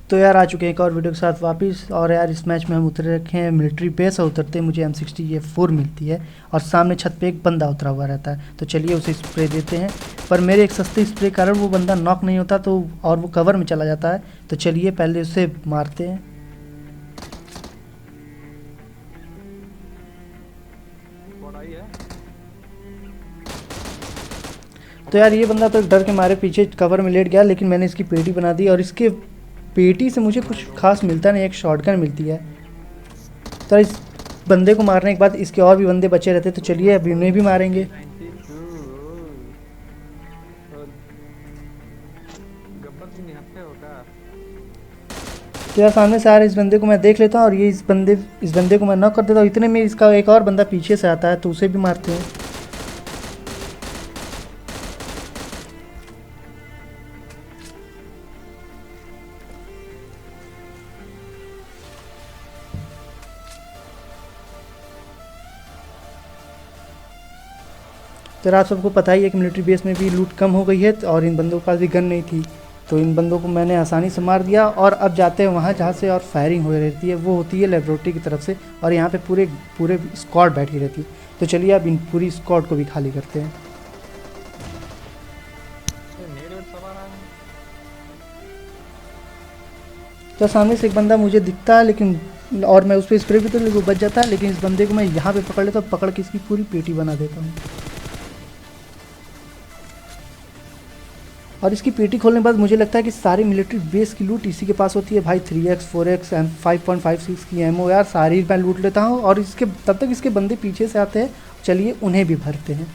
तो यार आ चुके हैं एक और वीडियो के साथ वापस। और यार इस मैच में हम उतरे रखे हैं मिलिट्री बेस, और उतरते मुझे M60A4 मिलती है और सामने छत पे एक बंदा उतरा हुआ रहता है। तो चलिए उसे स्प्रे देते हैं, पर मेरे एक सस्ते स्प्रे के कारण वो बंदा नॉक नहीं होता तो और वो कवर में चला जाता है। तो चलिए पहले उसे मारते हैं। तो यार ये बंदा तो डर के मारे पीछे कवर में लेट गया, लेकिन मैंने इसकी पेटी बना दी और इसके पेटी से मुझे कुछ खास मिलता नहीं, एक शॉटगन मिलती है। तो इस बंदे को मारने के बाद इसके और भी बंदे बचे रहते, तो चलिए अभी उन्हें भी मारेंगे। तो यार सामने से आ रहे इस बंदे को मैं देख लेता हूँ और ये इस बंदे को मैं नॉक कर देता हूँ। इतने में इसका एक और बंदा पीछे से आता है तो उसे भी मारते हैं। तो आप सबको पता ही है कि मिलिट्री बेस में भी लूट कम हो गई है और इन बंदों के पास भी गन नहीं थी, तो इन बंदों को मैंने आसानी से मार दिया। और अब जाते हैं वहाँ जहाँ से और फायरिंग हो रहती है, वो होती है लेबोरेटरी की तरफ से, और यहाँ पे पूरे पूरे स्क्वाड बैठी रहती है। तो चलिए अब इन पूरी स्क्वाड को भी खाली करते हैं। तो सामने से एक बंदा मुझे दिखता है, लेकिन और मैं उस पर स्प्रे भी तो वो बच जाता है, लेकिन इस बंदे को मैं यहाँ पे पकड़ लेता हूँ, पकड़ के इसकी पूरी पेटी बना देता हूँ। और इसकी पेटी खोलने के बाद मुझे लगता है कि सारी मिलिट्री बेस की लूट इसी के पास होती है भाई। 3x 4x 5.56 की एमओ यार सारी मैं लूट लेता हूँ, और इसके तब तक इसके बंदे पीछे से आते हैं। चलिए उन्हें भी भरते हैं।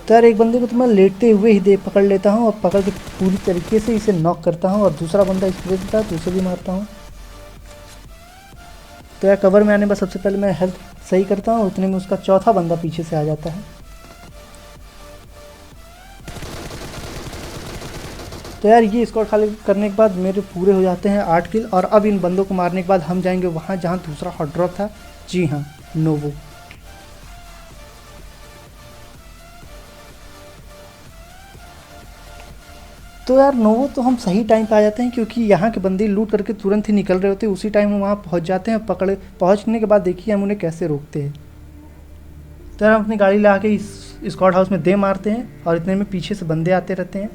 तो यार एक बंदे को तो मैं लेटते हुए ही पकड़ लेता हूँ और पकड़ के पूरी तरीके से इसे नॉक करता हूँ, और दूसरा बंदा स्प्रे देता है तो उसे भी मारता हूँ। तो यार कवर में आने के बाद सबसे पहले मैं हेल्थ सही करता हूँ, उतने में उसका चौथा बंदा पीछे से आ जाता है। तो यार ये स्क्वाड खाली करने के बाद मेरे पूरे हो जाते हैं 8 किल। और अब इन बंदों को मारने के बाद हम जाएंगे वहाँ जहाँ दूसरा हॉट ड्रॉप था। जी हाँ, नोवो। तो यार नोवो तो हम सही टाइम पे आ जाते हैं, क्योंकि यहाँ के बंदे लूट करके तुरंत ही निकल रहे होते हैं। उसी टाइम हम वहाँ पहुँच जाते हैं। पहुँचने के बाद देखिए हम उन्हें कैसे रोकते हैं। तो यार हम अपनी गाड़ी ला के इस स्क्वाड हाउस में दे मारते हैं, और इतने में पीछे से बंदे आते रहते हैं।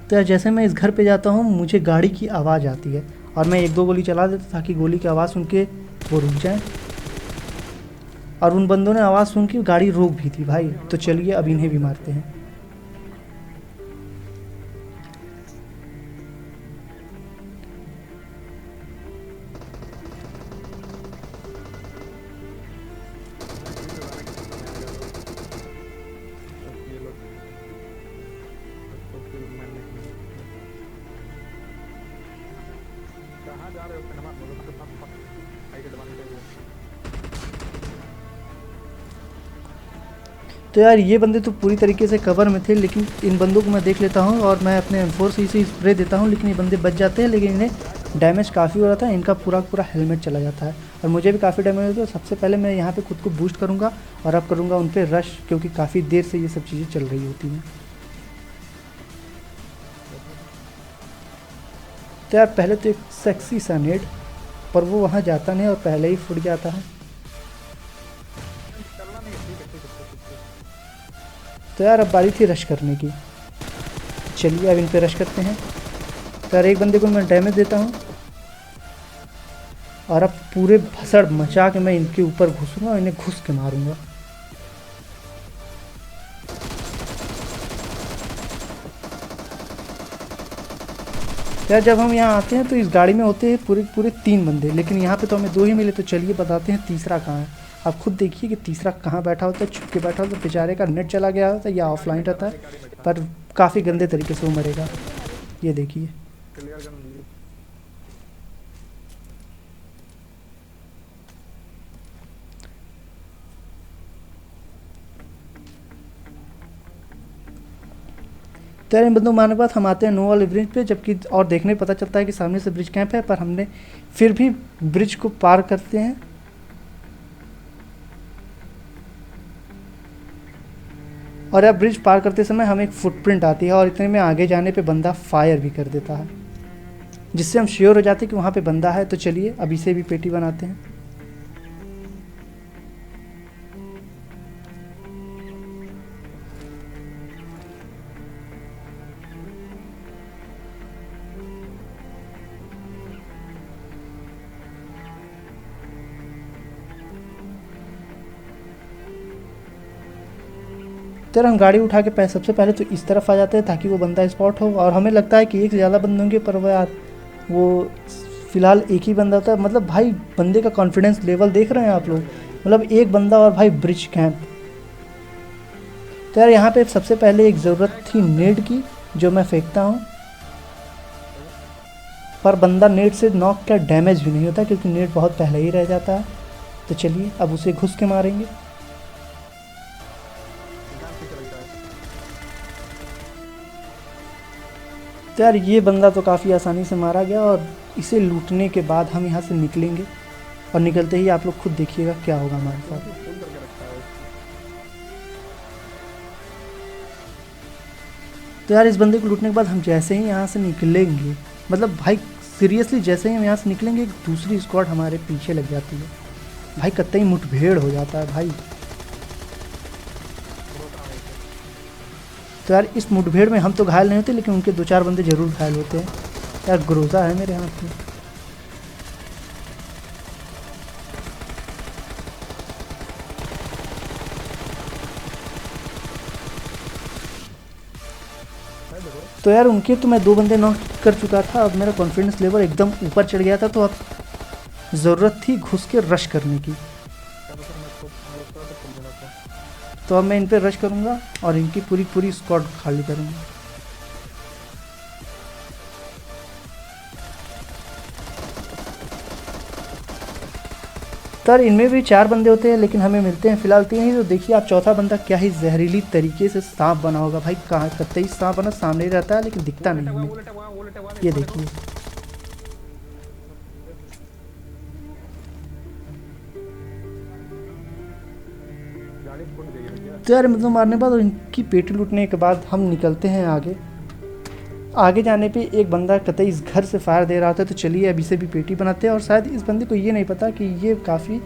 तो यार जैसे मैं इस घर पे जाता हूँ मुझे गाड़ी की आवाज़ आती है, और मैं एक दो गोली चला देता ताकि गोली की आवाज़ सुन के वो रुक जाए। और उन बंदों ने आवाज़ सुन के गाड़ी रोक भी थी भाई। तो चलिए अब इन्हें भी मारते हैं। तो यार ये बंदे तो पूरी तरीके से कवर में थे, लेकिन इन बंदों को मैं देख लेता हूँ और मैं अपने M4 से इसे स्प्रे देता हूँ, लेकिन ये बंदे बच जाते हैं। लेकिन इन्हें डैमेज काफ़ी हो रहा था, इनका पूरा पूरा हेलमेट चला जाता है और मुझे भी काफ़ी डैमेज होता है। सबसे पहले मैं यहाँ पे खुद को बूस्ट करूँगा और अब करूँगा उन पर रश, क्योंकि काफ़ी देर से ये सब चीज़ें चल रही होती हैं। तो यार पहले तो एक सेक्सी सा नेड, पर वो वहाँ जाता नहीं और पहले ही फुट जाता है। तो यार अब बारी थी रश करने की। चलिए अब इन पे रश करते हैं। तो यार एक बंदे को मैं डैमेज देता हूँ, और अब पूरे भसड़ मचा के मैं इनके ऊपर घुसूँगा और इन्हें घुस के मारूंगा। यार जब हम यहाँ आते हैं तो इस गाड़ी में होते हैं पूरे पूरे 3 बंदे, लेकिन यहाँ पे तो हमें 2 ही मिले। तो चलिए बताते हैं तीसरा कहाँ है। आप खुद देखिए कि तीसरा कहाँ बैठा होता है। छुप के बैठा होता है, बेचारे का नेट चला गया होता है या ऑफलाइन रहता है, पर काफ़ी गंदे तरीके से वो मरेगा। ये देखिए। तो यार इन बंदों को मारने के बाद हम आते हैं नो वाले ब्रिज पे, जबकि और देखने पता चलता है कि सामने से ब्रिज कैंप है, पर हमने फिर भी ब्रिज को पार करते हैं। और अब ब्रिज पार करते समय हमें एक फुटप्रिंट आती है और इतने में आगे जाने पे बंदा फायर भी कर देता है, जिससे हम श्योर हो जाते हैं कि वहाँ पे बंदा है। तो चलिए अब इसे भी पेटी बनाते हैं। तो हम गाड़ी उठा के सबसे पहले तो इस तरफ आ जाते हैं ताकि वो बंदा स्पॉट हो। और हमें लगता है कि एक से ज़्यादा बंदे होंगे, पर वो यार वो फ़िलहाल एक ही बंदा होता है। मतलब भाई बंदे का कॉन्फिडेंस लेवल देख रहे हैं आप लोग, मतलब एक बंदा और भाई ब्रिज कैंप। तो यार यहाँ पे सबसे पहले एक ज़रूरत थी नेट की, जो मैं फेंकता हूँ, पर बंदा नेट से नॉक का डैमेज भी नहीं होता क्योंकि नेट बहुत पहले ही रह जाता है। तो चलिए अब उसे घुस के मारेंगे। तो यार ये बंदा तो काफ़ी आसानी से मारा गया और इसे लूटने के बाद हम यहाँ से निकलेंगे और निकलते ही आप लोग खुद देखिएगा क्या होगा हमारे साथ। तो यार इस बंदे को लूटने के बाद हम जैसे ही यहाँ से निकलेंगे, मतलब भाई सीरियसली जैसे ही हम यहाँ से निकलेंगे एक दूसरी स्क्वाड हमारे पीछे लग जाती है। भाई कतई मुठभेड़ हो जाता है भाई। तो यार इस मुठभेड़ में हम तो घायल नहीं होते, लेकिन उनके 2-4 बंदे ज़रूर घायल होते हैं। यार ग्रोजा है मेरे हाथ में। तो यार उनके तो मैं 2 बंदे नॉक कर चुका था। अब मेरा कॉन्फिडेंस लेवल एकदम ऊपर चढ़ गया था, तो अब ज़रूरत थी घुस के रश करने की। तो अब मैं इन पे रश करूँगा और इनकी पूरी स्क्वाड खाली करूँगा। तो इनमें भी 4 बंदे होते हैं, लेकिन हमें मिलते हैं फ़िलहाल 3 ही। तो देखिए आप चौथा बंदा क्या ही जहरीली तरीके से सांप बना होगा। भाई कहाँ कतई सांप बना सामने ही रहता है, लेकिन दिखता नहीं हमें। ये देखिए तो यार मतलब मारने के बाद और इनकी पेटी लूटने के बाद हम निकलते हैं आगे जाने पे एक बंदा कतई इस घर से फायर दे रहा था। तो चलिए अभी से भी पेटी बनाते हैं। और शायद इस बंदे को ये नहीं पता कि ये काफ़ी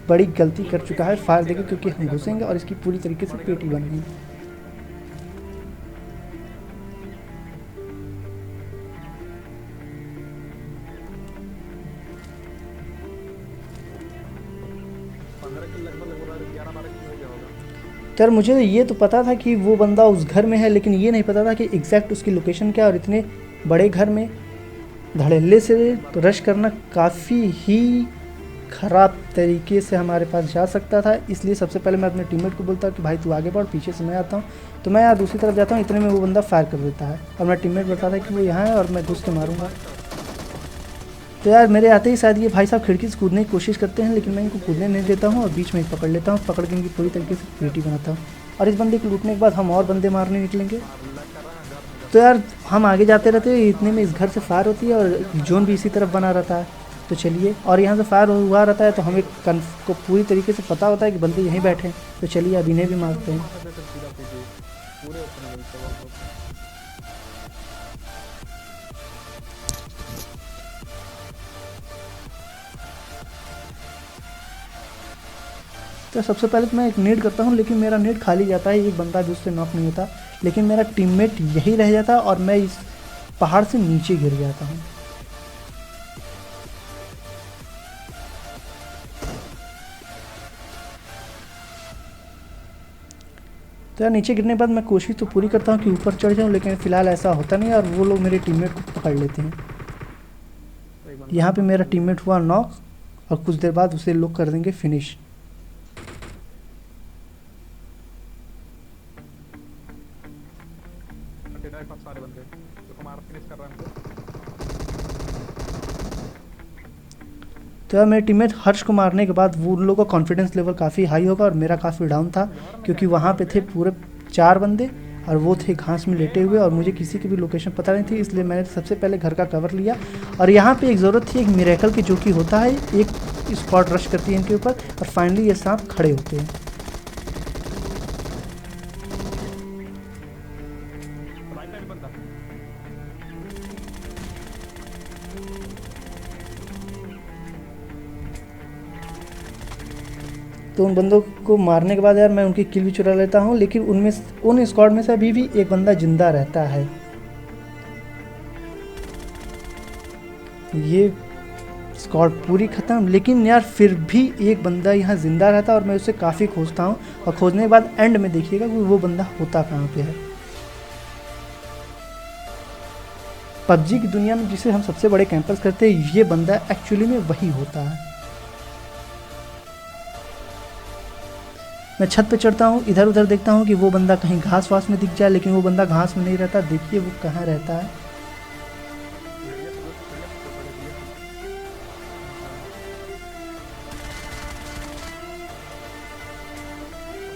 बड़ी गलती कर चुका है फायर देके, क्योंकि हम घुसेंगे और इसकी पूरी तरीके से पेटी बनेगी। तो यार मुझे ये तो पता था कि वो बंदा उस घर में है, लेकिन ये नहीं पता था कि एग्जैक्ट उसकी लोकेशन क्या है। और इतने बड़े घर में धड़ल्ले से रश करना काफ़ी ही ख़राब तरीके से हमारे पास जा सकता था। इसलिए सबसे पहले मैं अपने टीममेट को बोलता हूँ कि भाई तू आगे बढ़, पीछे से मैं आता हूँ। तो मैं यार दूसरी तरफ जाता हूँ, इतने में वो बंदा फायर कर देता है और मेरा टीममेट बताता है कि वो यहाँ है और मैं घुस के मारूँगा। तो यार मेरे आते ही शायद ये भाई साहब खिड़की से कूदने की कोशिश करते हैं, लेकिन मैं इनको कूदने नहीं देता हूँ और बीच में ही पकड़ लेता हूँ। पकड़ के इनकी पूरी तरीके से पेटी बनाता हूँ और इस बंदे को लूटने के बाद हम और बंदे मारने निकलेंगे। तो यार हम आगे जाते रहते हैं, इतने में इस घर से फायर होती है और जोन भी इसी तरफ बना रहता है। तो चलिए, और यहाँ से फायर हुआ रहता है तो हमें को पूरी तरीके से पता होता है कि बंदे यहीं बैठे हैं। तो चलिए अब इन्हें भी मारते हैं। तो सबसे पहले तो मैं एक नेट करता हूँ, लेकिन मेरा नेट खाली जाता है, एक बंदा भी उससे नॉक नहीं होता, लेकिन मेरा टीममेट यही रह जाता और मैं इस पहाड़ से नीचे गिर जाता हूँ। तो यार नीचे गिरने के बाद मैं कोशिश तो पूरी करता हूँ कि ऊपर चढ़ जाऊँ, लेकिन फ़िलहाल ऐसा होता नहीं और वो लोग मेरे टीममेट को पकड़ लेते हैं। यहाँ पे मेरा टीममेट हुआ नॉक और कुछ देर बाद उसे लोग कर देंगे फिनिश। तो यार मेरे टीममेट हर्ष को मारने के बाद वो उन लोगों का कॉन्फिडेंस लेवल काफ़ी हाई होगा और मेरा काफ़ी डाउन था, क्योंकि वहाँ पे थे पूरे 4 बंदे और वो थे घास में लेटे हुए और मुझे किसी की भी लोकेशन पता नहीं थी। इसलिए मैंने सबसे पहले घर का कवर लिया और यहाँ पे एक ज़रूरत थी एक मिरेकल की, जो कि होता है एक स्पॉट रश करती है इनके ऊपर और फाइनली ये सांप खड़े होते हैं। तो उन बंदों को मारने के बाद यार मैं उनकी किल भी चुरा लेता हूँ, लेकिन उन स्क्वाड में से अभी भी एक बंदा जिंदा रहता है। ये स्क्वाड पूरी ख़त्म, लेकिन यार फिर भी एक बंदा यहाँ ज़िंदा रहता है और मैं उसे काफ़ी खोजता हूँ, और खोजने के बाद एंड में देखिएगा कि वो बंदा होता कहाँ पे है। पबजी की दुनिया में जिसे हम सबसे बड़े कैंपर्स करते हैं, ये बंदा एक्चुअली में वही होता है। मैं छत पे चढ़ता हूँ, इधर उधर देखता हूँ कि वो बंदा कहीं घास वास में दिख जाए, लेकिन वो बंदा घास में नहीं रहता। देखिए वो कहाँ रहता है।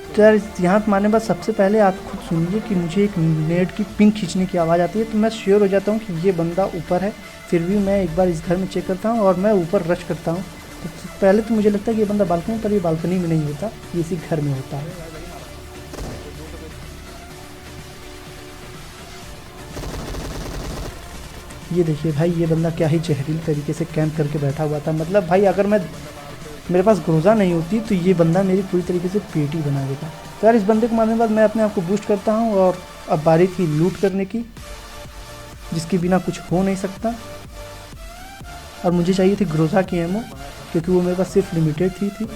तो यार यहाँ पे मारने के बाद सबसे पहले आप खुद सुनिए कि मुझे एक नेट की पिंग खींचने की आवाज़ आती है, तो मैं श्योर हो जाता हूँ कि ये बंदा ऊपर है। फिर भी मैं एक बार इस घर में चेक करता हूँ और मैं ऊपर रश करता हूँ। तो पहले तो मुझे लगता है कि ये बंदा बालकनी, पर ये बालकनी में नहीं होता, ये इसी घर में होता है। ये देखिए भाई, ये बंदा क्या ही जहरीली तरीके से कैंप करके बैठा हुआ था। मतलब भाई अगर मेरे पास ग्रोजा नहीं होती तो ये बंदा मेरी पूरी तरीके से पेटी बना देता। तो यार इस बंदे को मारने के बाद मैं अपने आप को बूस्ट करता हूँ और अब बारी थी लूट करने की, जिसके बिना कुछ हो नहीं सकता। और मुझे चाहिए थी ग्रोजा की एमो, क्योंकि वो मेरे पास सिर्फ लिमिटेड थी।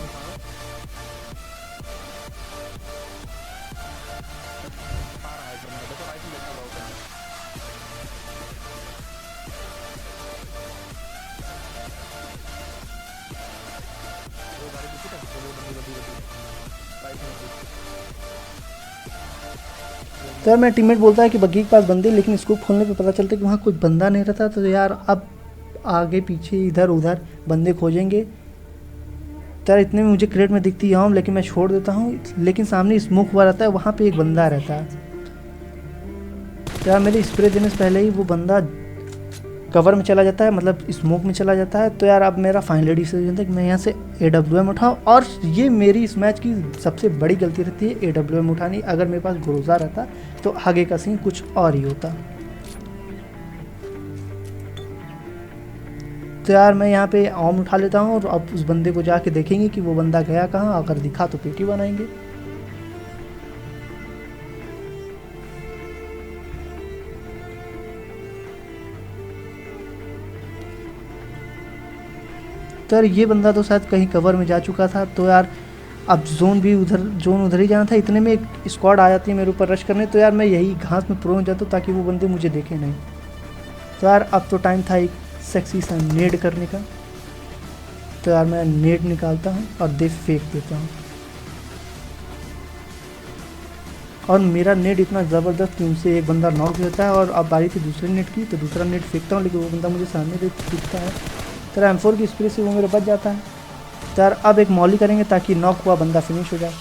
तो यार मेरा टीममेट बोलता है कि बग्गी के पास बंदे, लेकिन स्कोप खोलने पे पता चलता है कि वहाँ कोई बंदा नहीं रहता। तो यार अब आगे पीछे इधर उधर बंदे खोजेंगे। तो यार इतने में मुझे क्रेट में दिखती है हम, लेकिन मैं छोड़ देता हूँ। लेकिन सामने स्मोक हुआ रहता है, वहाँ पे एक बंदा रहता है। तो यार मेरे स्प्रे देने से पहले ही वो बंदा कवर में चला जाता है, मतलब स्मोक में चला जाता है। तो यार अब मेरा फाइनल डिसीजन था कि मैं यहाँ से AWM उठाऊँ, और ये मेरी इस मैच की सबसे बड़ी गलती रहती है AWM उठानी। अगर मेरे पास ग्रोजा रहता तो आगे का सीन कुछ और ही होता। तो यार मैं यहाँ पे ऑम उठा लेता हूँ, और अब उस बंदे को जाके देखेंगे कि वो बंदा गया कहाँ। अगर दिखा तो पेटी बनाएंगे। तो यार ये बंदा तो शायद कहीं कवर में जा चुका था। तो यार अब जोन उधर ही जाना था। इतने में एक स्क्वाड आ जाती है मेरे ऊपर रश करने। तो यार मैं यही घास में प्रो हो जाता हूँ ताकि वो बंदे मुझे देखे नहीं। तो यार अब तो टाइम था एक सेक्सी सा नेड करने का। तो यार मैं नेड निकालता हूँ और फेंक देता हूँ, और मेरा नेट इतना ज़बरदस्त कि उनसे एक बंदा नॉक देता है। और अब बारी थी दूसरे नेट की, तो दूसरा नेट फेंकता हूँ, लेकिन वो बंदा मुझे सामने दिखता है। तो M4 की स्प्रे से वो मेरा बच जाता है। तो यार अब एक मॉली करेंगे ताकि नॉक हुआ बंदा फिनिश हो जाए।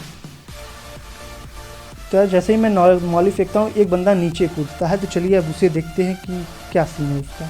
तो यार जैसे ही मैं मॉली फेंकता हूँ, एक बंदा नीचे कूदता है। तो चलिए अब उसे देखते हैं कि क्या सीन है उसका।